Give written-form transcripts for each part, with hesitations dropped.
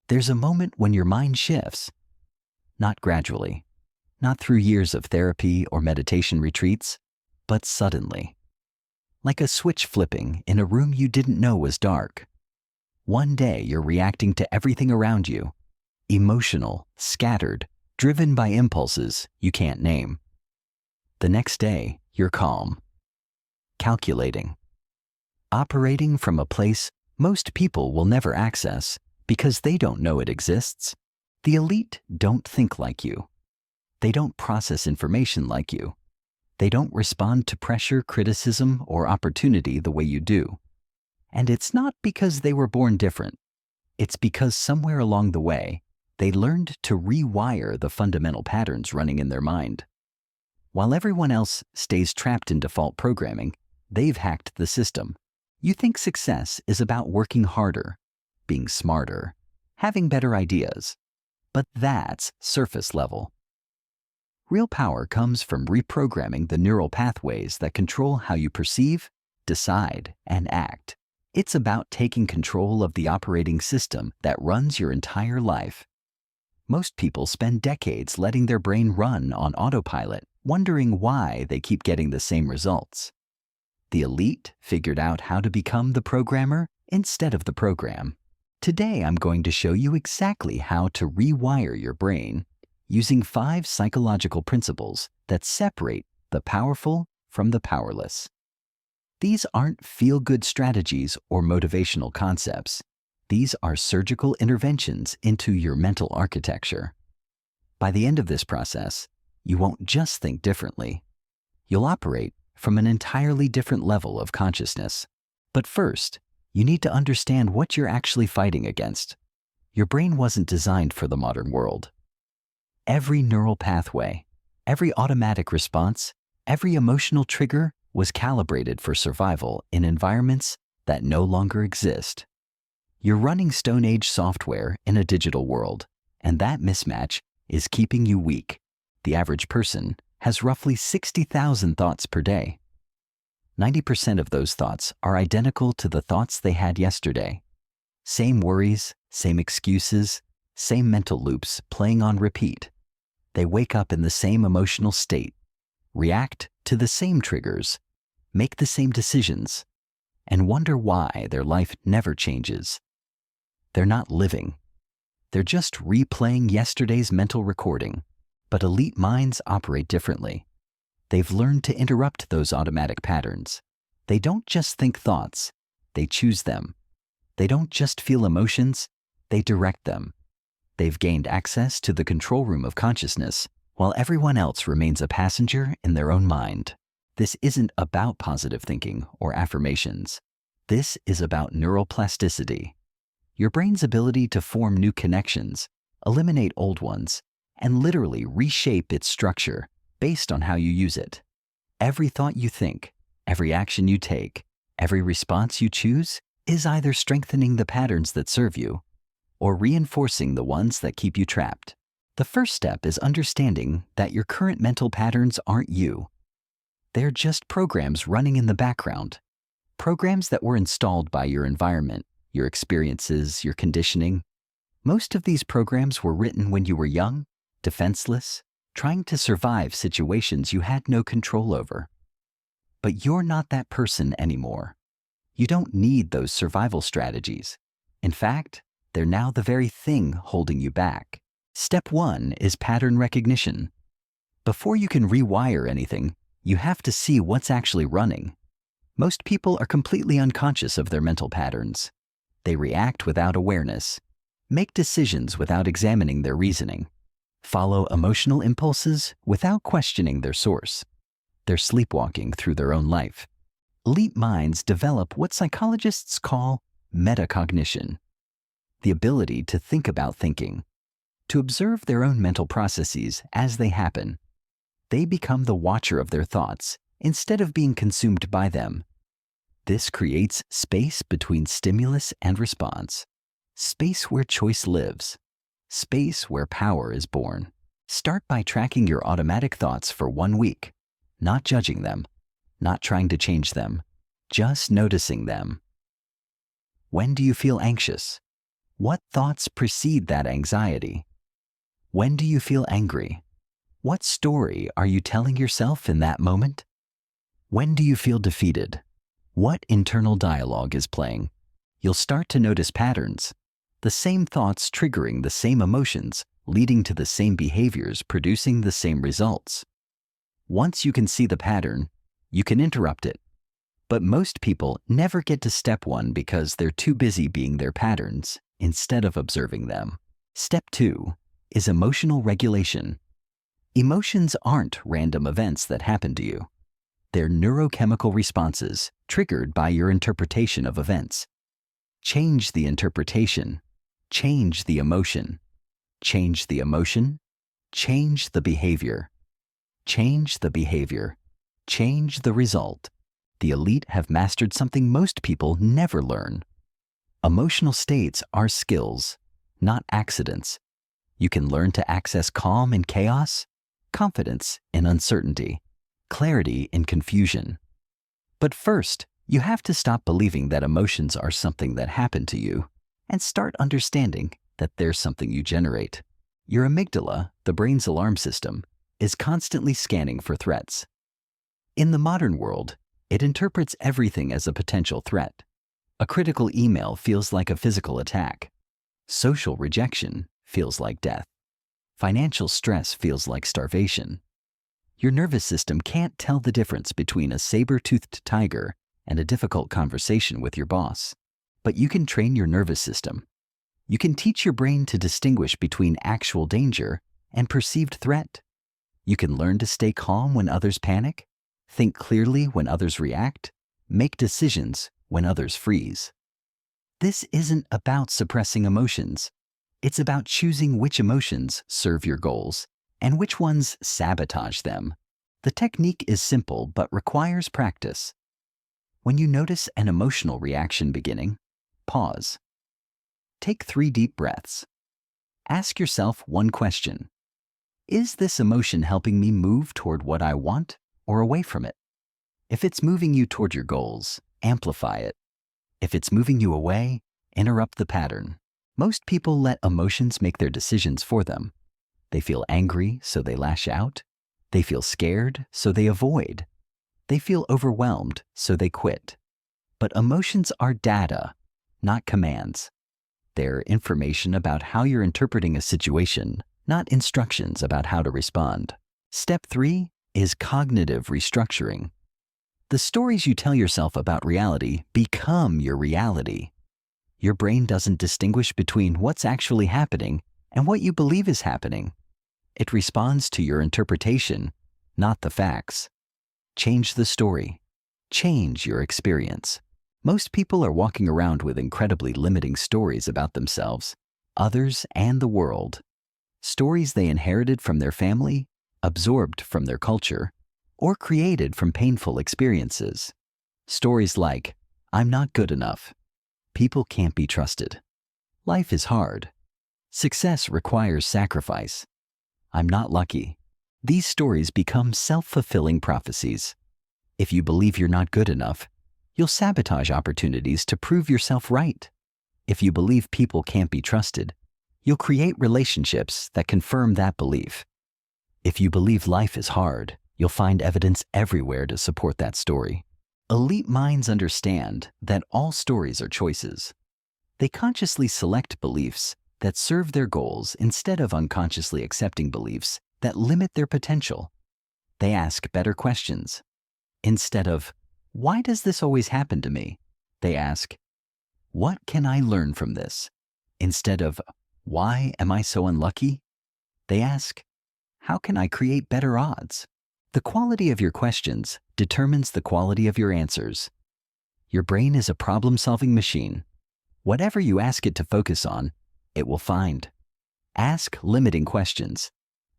There's a moment when your mind shifts. Not gradually, not through years of therapy or meditation retreats, but suddenly. Like a switch flipping in a room you didn't know was dark. One day you're reacting to everything around you, emotional, scattered, driven by impulses you can't name. The next day, you're calm, calculating, operating from a place most people will never access because they don't know it exists. The elite don't think like you. They don't process information like you. They don't respond to pressure, criticism, or opportunity the way you do. And it's not because they were born different. It's because somewhere along the way, they learned to rewire the fundamental patterns running in their mind. While everyone else stays trapped in default programming, they've hacked the system. You think success is about working harder, being smarter, having better ideas. But that's surface level. Real power comes from reprogramming the neural pathways that control how you perceive, decide, and act. It's about taking control of the operating system that runs your entire life. Most people spend decades letting their brain run on autopilot, wondering why they keep getting the same results. The elite figured out how to become the programmer instead of the program. Today, I'm going to show you exactly how to rewire your brain using 5 psychological principles that separate the powerful from the powerless. These aren't feel-good strategies or motivational concepts. These are surgical interventions into your mental architecture. By the end of this process, you won't just think differently. You'll operate from an entirely different level of consciousness. But first, you need to understand what you're actually fighting against. Your brain wasn't designed for the modern world. Every neural pathway, every automatic response, every emotional trigger was calibrated for survival in environments that no longer exist. You're running Stone Age software in a digital world, and that mismatch is keeping you weak. The average person has roughly 60,000 thoughts per day. 90% of those thoughts are identical to the thoughts they had yesterday. Same worries, same excuses, same mental loops playing on repeat. They wake up in the same emotional state, react to the same triggers, make the same decisions, and wonder why their life never changes. They're not living. They're just replaying yesterday's mental recording. But elite minds operate differently. They've learned to interrupt those automatic patterns. They don't just think thoughts, they choose them. They don't just feel emotions, they direct them. They've gained access to the control room of consciousness, while everyone else remains a passenger in their own mind. This isn't about positive thinking or affirmations. This is about neural plasticity. Your brain's ability to form new connections, eliminate old ones, and literally reshape its structure based on how you use it. Every thought you think, every action you take, every response you choose is either strengthening the patterns that serve you or reinforcing the ones that keep you trapped. The first step is understanding that your current mental patterns aren't you. They're just programs running in the background. Programs that were installed by your environment, your experiences, your conditioning. Most of these programs were written when you were young, defenseless, trying to survive situations you had no control over. But you're not that person anymore. You don't need those survival strategies. In fact, they're now the very thing holding you back. Step 1 is pattern recognition. Before you can rewire anything, you have to see what's actually running. Most people are completely unconscious of their mental patterns. They react without awareness, make decisions without examining their reasoning, follow emotional impulses without questioning their source. They're sleepwalking through their own life. Elite minds develop what psychologists call metacognition, the ability to think about thinking, to observe their own mental processes as they happen. They become the watcher of their thoughts instead of being consumed by them. This creates space between stimulus and response, space where choice lives, space where power is born. Start by tracking your automatic thoughts for 1 week, not judging them, not trying to change them, just noticing them. When do you feel anxious? What thoughts precede that anxiety? When do you feel angry? What story are you telling yourself in that moment? When do you feel defeated? What internal dialogue is playing? You'll start to notice patterns. The same thoughts triggering the same emotions, leading to the same behaviors, producing the same results. Once you can see the pattern, you can interrupt it. But most people never get to step 1 because they're too busy being their patterns instead of observing them. Step 2 is emotional regulation. Emotions aren't random events that happen to you. They're neurochemical responses triggered by your interpretation of events. Change the interpretation. Change the emotion. Change the emotion. Change the behavior. Change the behavior. Change the result. The elite have mastered something most people never learn. Emotional states are skills, not accidents. You can learn to access calm in chaos, confidence in uncertainty, clarity in confusion. But first, you have to stop believing that emotions are something that happen to you and start understanding that they're something you generate. Your amygdala, the brain's alarm system, is constantly scanning for threats. In the modern world, it interprets everything as a potential threat. A critical email feels like a physical attack. Social rejection feels like death. Financial stress feels like starvation. Your nervous system can't tell the difference between a saber-toothed tiger and a difficult conversation with your boss. But you can train your nervous system. You can teach your brain to distinguish between actual danger and perceived threat. You can learn to stay calm when others panic, think clearly when others react, make decisions when others freeze. This isn't about suppressing emotions. It's about choosing which emotions serve your goals and which ones sabotage them. The technique is simple but requires practice. When you notice an emotional reaction beginning, pause. Take 3 deep breaths. Ask yourself one question. Is this emotion helping me move toward what I want or away from it? If it's moving you toward your goals, amplify it. If it's moving you away, interrupt the pattern. Most people let emotions make their decisions for them. They feel angry, so they lash out. They feel scared, so they avoid. They feel overwhelmed, so they quit. But emotions are data, not commands. They're information about how you're interpreting a situation, not instructions about how to respond. Step 3 is cognitive restructuring. The stories you tell yourself about reality become your reality. Your brain doesn't distinguish between what's actually happening and what you believe is happening. It responds to your interpretation, not the facts. Change the story. Change your experience. Most people are walking around with incredibly limiting stories about themselves, others, and the world. Stories they inherited from their family, absorbed from their culture, or created from painful experiences. Stories like, I'm not good enough. People can't be trusted. Life is hard. Success requires sacrifice. I'm not lucky. These stories become self-fulfilling prophecies. If you believe you're not good enough, you'll sabotage opportunities to prove yourself right. If you believe people can't be trusted, you'll create relationships that confirm that belief. If you believe life is hard, you'll find evidence everywhere to support that story. Elite minds understand that all stories are choices. They consciously select beliefs that serve their goals instead of unconsciously accepting beliefs that limit their potential. They ask better questions. Instead of, why does this always happen to me? They ask, what can I learn from this? Instead of, why am I so unlucky? They ask, how can I create better odds? The quality of your questions determines the quality of your answers. Your brain is a problem-solving machine. Whatever you ask it to focus on, it will find. Ask limiting questions.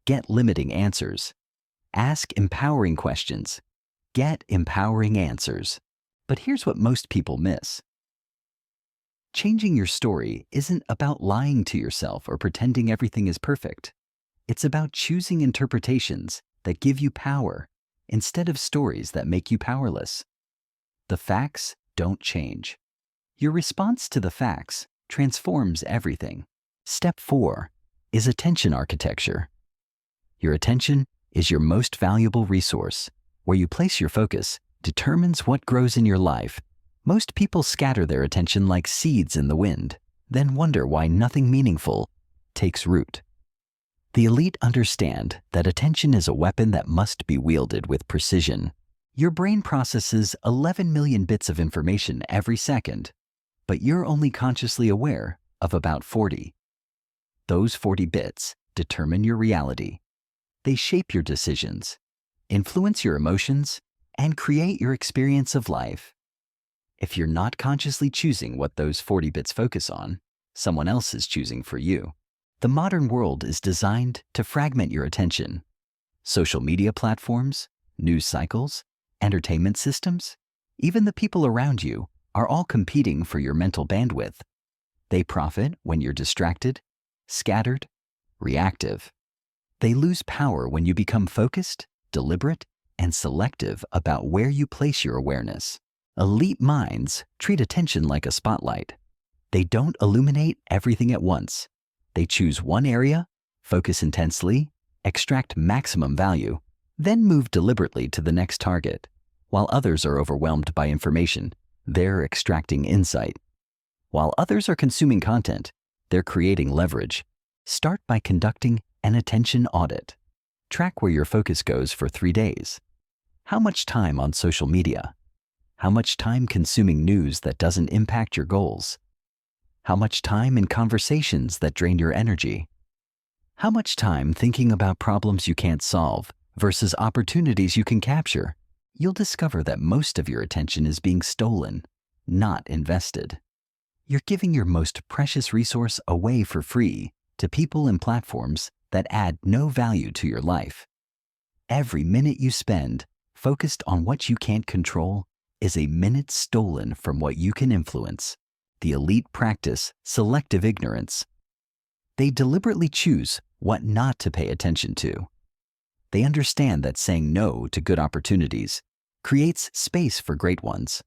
Get limiting answers. Ask empowering questions. Get empowering answers. But here's what most people miss. Changing your story isn't about lying to yourself or pretending everything is perfect. It's about choosing interpretations that give you power instead of stories that make you powerless. The facts don't change. Your response to the facts transforms everything. Step 4 is attention architecture. Your attention is your most valuable resource. Where you place your focus determines what grows in your life. Most people scatter their attention like seeds in the wind, then wonder why nothing meaningful takes root. The elite understand that attention is a weapon that must be wielded with precision. Your brain processes 11 million bits of information every second, but you're only consciously aware of about 40. Those 40 bits determine your reality. They shape your decisions, influence your emotions, and create your experience of life. If you're not consciously choosing what those 40 bits focus on, someone else is choosing for you. The modern world is designed to fragment your attention. Social media platforms, news cycles, entertainment systems, even the people around you are all competing for your mental bandwidth. They profit when you're distracted, scattered, reactive. They lose power when you become focused, deliberate, and selective about where you place your awareness. Elite minds treat attention like a spotlight. They don't illuminate everything at once. They choose one area, focus intensely, extract maximum value, then move deliberately to the next target. While others are overwhelmed by information, they're extracting insight. While others are consuming content, they're creating leverage. Start by conducting an attention audit. Track where your focus goes for 3 days. How much time on social media? How much time consuming news that doesn't impact your goals? How much time in conversations that drain your energy? How much time thinking about problems you can't solve versus opportunities you can capture? You'll discover that most of your attention is being stolen, not invested. You're giving your most precious resource away for free to people and platforms that add no value to your life. Every minute you spend focused on what you can't control is a minute stolen from what you can influence. The elite practice selective ignorance. They deliberately choose what not to pay attention to. They understand that saying no to good opportunities creates space for great ones.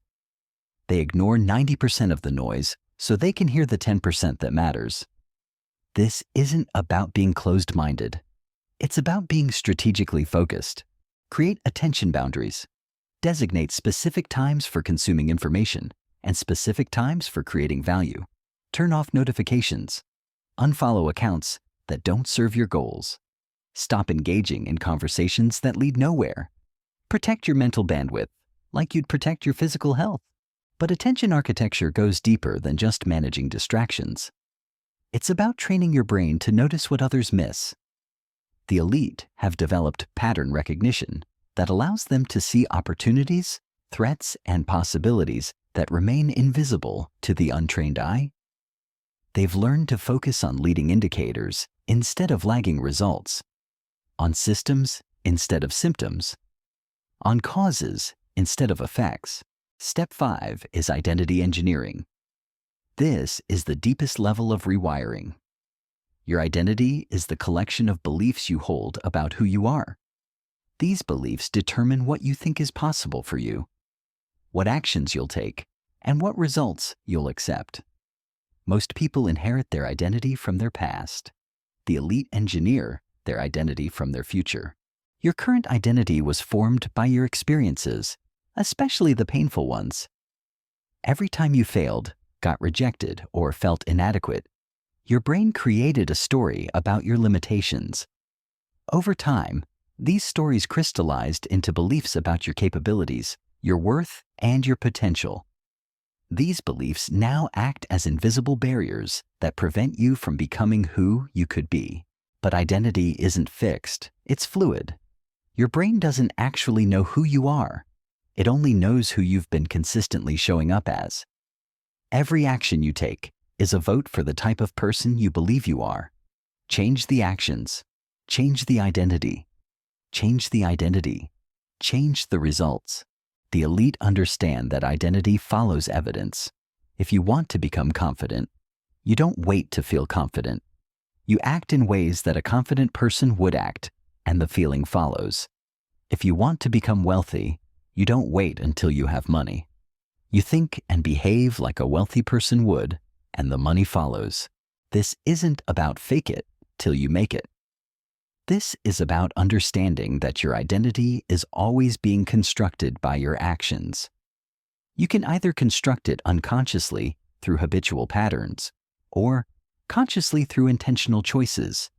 They ignore 90% of the noise so they can hear the 10% that matters. This isn't about being closed-minded. It's about being strategically focused. Create attention boundaries. Designate specific times for consuming information and specific times for creating value. Turn off notifications. Unfollow accounts that don't serve your goals. Stop engaging in conversations that lead nowhere. Protect your mental bandwidth like you'd protect your physical health. But attention architecture goes deeper than just managing distractions. It's about training your brain to notice what others miss. The elite have developed pattern recognition that allows them to see opportunities, threats, and possibilities that remain invisible to the untrained eye. They've learned to focus on leading indicators instead of lagging results, on systems instead of symptoms, on causes instead of effects. Step 5 is identity engineering. This is the deepest level of rewiring. Your identity is the collection of beliefs you hold about who you are. These beliefs determine what you think is possible for you, what actions you'll take, and what results you'll accept. Most people inherit their identity from their past. The elite engineer their identity from their future. Your current identity was formed by your experiences, especially the painful ones. Every time you failed, got rejected, or felt inadequate, your brain created a story about your limitations. Over time, these stories crystallized into beliefs about your capabilities, your worth, and your potential. These beliefs now act as invisible barriers that prevent you from becoming who you could be. But identity isn't fixed, it's fluid. Your brain doesn't actually know who you are. It only knows who you've been consistently showing up as. Every action you take is a vote for the type of person you believe you are. Change the actions. Change the identity. Change the identity. Change the results. The elite understand that identity follows evidence. If you want to become confident, you don't wait to feel confident. You act in ways that a confident person would act, and the feeling follows. If you want to become wealthy, you don't wait until you have money. You think and behave like a wealthy person would, and the money follows. This isn't about fake it till you make it. This is about understanding that your identity is always being constructed by your actions. You can either construct it unconsciously through habitual patterns or consciously through intentional choices.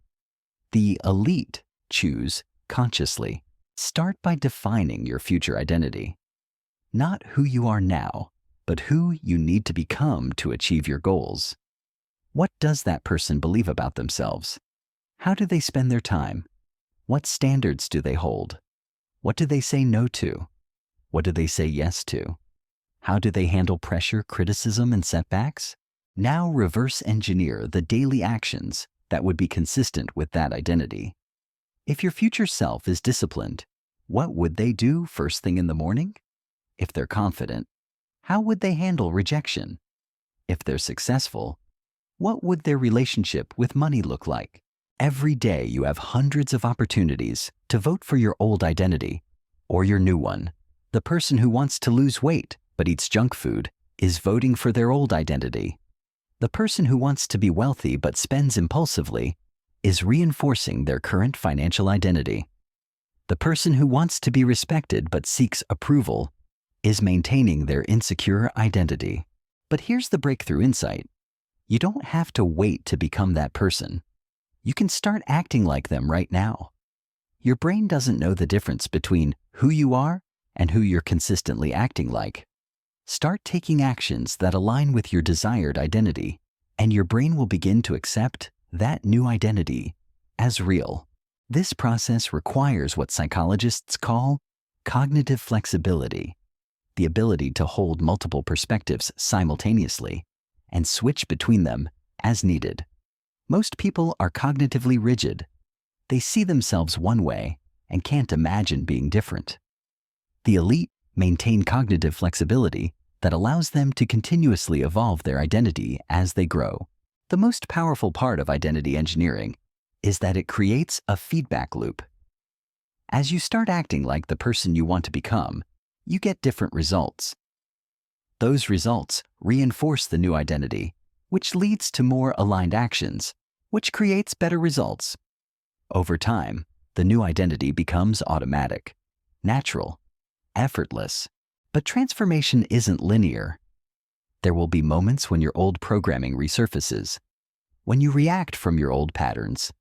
The elite choose consciously. Start by defining your future identity. Not who you are now, but who you need to become to achieve your goals. What does that person believe about themselves? How do they spend their time? What standards do they hold? What do they say no to? What do they say yes to? How do they handle pressure, criticism, and setbacks? Now reverse engineer the daily actions that would be consistent with that identity. If your future self is disciplined, what would they do first thing in the morning? If they're confident, how would they handle rejection? If they're successful, what would their relationship with money look like? Every day you have hundreds of opportunities to vote for your old identity or your new one. The person who wants to lose weight but eats junk food is voting for their old identity. The person who wants to be wealthy but spends impulsively is reinforcing their current financial identity. The person who wants to be respected but seeks approval is maintaining their insecure identity. But here's the breakthrough insight. You don't have to wait to become that person. You can start acting like them right now. Your brain doesn't know the difference between who you are and who you're consistently acting like. Start taking actions that align with your desired identity, and your brain will begin to accept that new identity as real. This process requires what psychologists call cognitive flexibility, the ability to hold multiple perspectives simultaneously and switch between them as needed. Most people are cognitively rigid. They see themselves one way and can't imagine being different. The elite maintain cognitive flexibility that allows them to continuously evolve their identity as they grow. The most powerful part of identity engineering is that it creates a feedback loop. As you start acting like the person you want to become, you get different results. Those results reinforce the new identity, which leads to more aligned actions, which creates better results. Over time, the new identity becomes automatic, natural, effortless. But transformation isn't linear. There will be moments when your old programming resurfaces, when you react from your old patterns,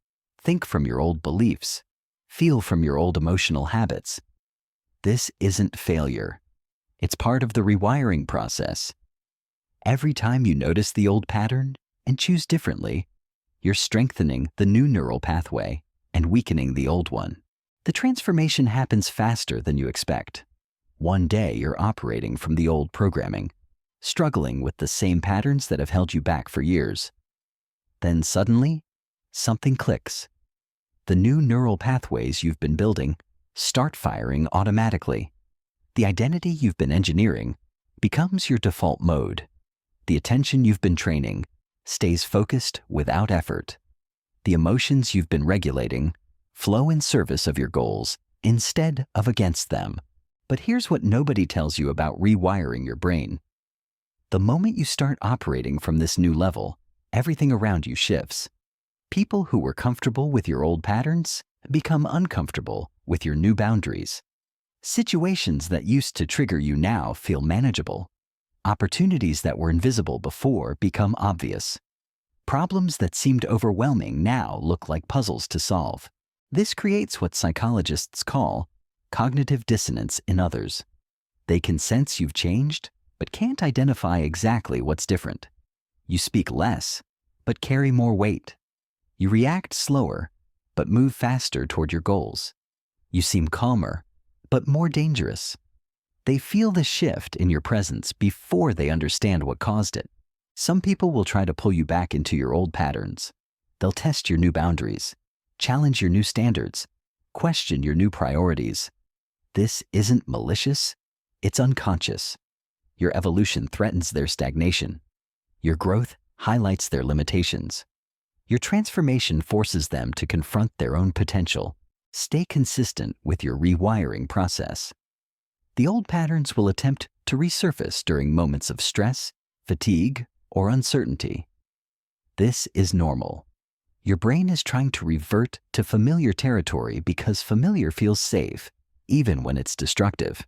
think from your old beliefs, feel from your old emotional habits. This isn't failure. It's part of the rewiring process. Every time you notice the old pattern and choose differently, you're strengthening the new neural pathway and weakening the old one. The transformation happens faster than you expect. One day you're operating from the old programming, struggling with the same patterns that have held you back for years. Then suddenly, something clicks. The new neural pathways you've been building start firing automatically. The identity you've been engineering becomes your default mode. The attention you've been training stays focused without effort. The emotions you've been regulating flow in service of your goals instead of against them. But here's what nobody tells you about rewiring your brain. The moment you start operating from this new level, everything around you shifts. People who were comfortable with your old patterns become uncomfortable with your new boundaries. Situations that used to trigger you now feel manageable. Opportunities that were invisible before become obvious. Problems that seemed overwhelming now look like puzzles to solve. This creates what psychologists call cognitive dissonance in others. They can sense you've changed, but can't identify exactly what's different. You speak less, but carry more weight. You react slower, but move faster toward your goals. You seem calmer, but more dangerous. They feel the shift in your presence before they understand what caused it. Some people will try to pull you back into your old patterns. They'll test your new boundaries, challenge your new standards, question your new priorities. This isn't malicious, it's unconscious. Your evolution threatens their stagnation. Your growth highlights their limitations. Your transformation forces them to confront their own potential. Stay consistent with your rewiring process. The old patterns will attempt to resurface during moments of stress, fatigue, or uncertainty. This is normal. Your brain is trying to revert to familiar territory because familiar feels safe, even when it's destructive.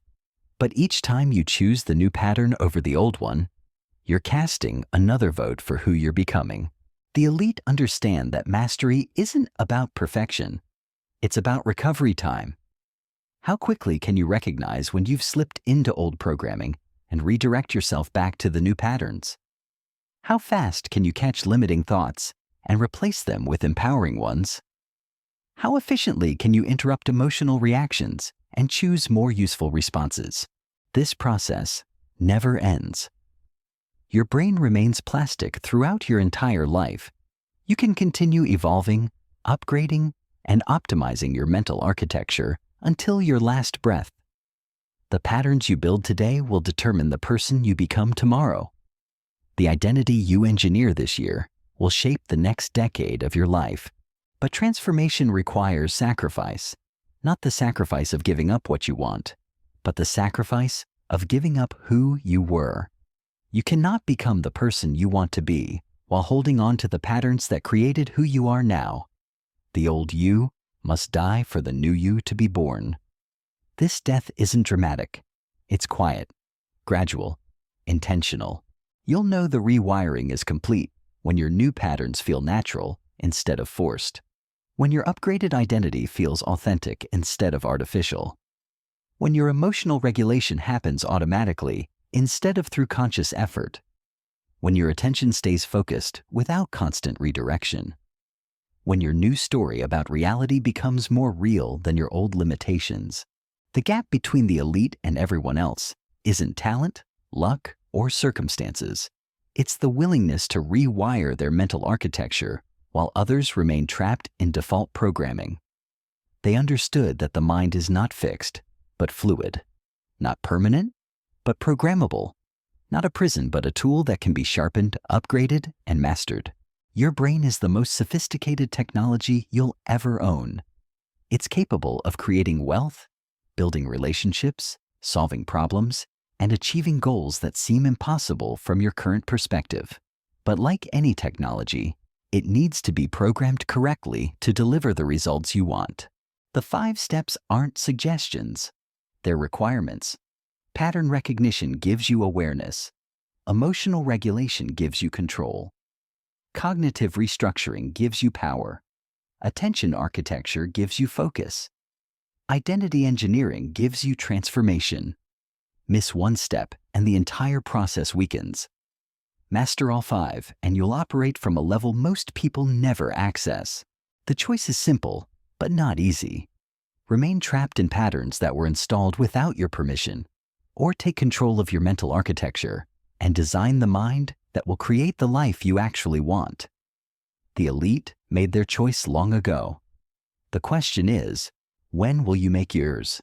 But each time you choose the new pattern over the old one, you're casting another vote for who you're becoming. The elite understand that mastery isn't about perfection. It's about recovery time. How quickly can you recognize when you've slipped into old programming and redirect yourself back to the new patterns? How fast can you catch limiting thoughts and replace them with empowering ones? How efficiently can you interrupt emotional reactions and choose more useful responses? This process never ends. Your brain remains plastic throughout your entire life. You can continue evolving, upgrading, and optimizing your mental architecture until your last breath. The patterns you build today will determine the person you become tomorrow. The identity you engineer this year will shape the next decade of your life. But transformation requires sacrifice, not the sacrifice of giving up what you want, but the sacrifice of giving up who you were. You cannot become the person you want to be while holding on to the patterns that created who you are now. The old you must die for the new you to be born. This death isn't dramatic. It's quiet, gradual, intentional. You'll know the rewiring is complete when your new patterns feel natural instead of forced. When your upgraded identity feels authentic instead of artificial. When your emotional regulation happens automatically instead of through conscious effort. When your attention stays focused without constant redirection. When your new story about reality becomes more real than your old limitations. The gap between the elite and everyone else isn't talent, luck, or circumstances. It's the willingness to rewire their mental architecture while others remain trapped in default programming. They understood that the mind is not fixed, but fluid. Not permanent, but programmable. Not a prison, but a tool that can be sharpened, upgraded, and mastered. Your brain is the most sophisticated technology you'll ever own. It's capable of creating wealth, building relationships, solving problems, and achieving goals that seem impossible from your current perspective. But like any technology, it needs to be programmed correctly to deliver the results you want. The 5 steps aren't suggestions, they're requirements. Pattern recognition gives you awareness. Emotional regulation gives you control. Cognitive restructuring gives you power. Attention architecture gives you focus. Identity engineering gives you transformation. Miss one step and the entire process weakens. Master all 5 and you'll operate from a level most people never access. The choice is simple, but not easy. Remain trapped in patterns that were installed without your permission, or take control of your mental architecture and design the mind that will create the life you actually want. The elite made their choice long ago. The question is, when will you make yours?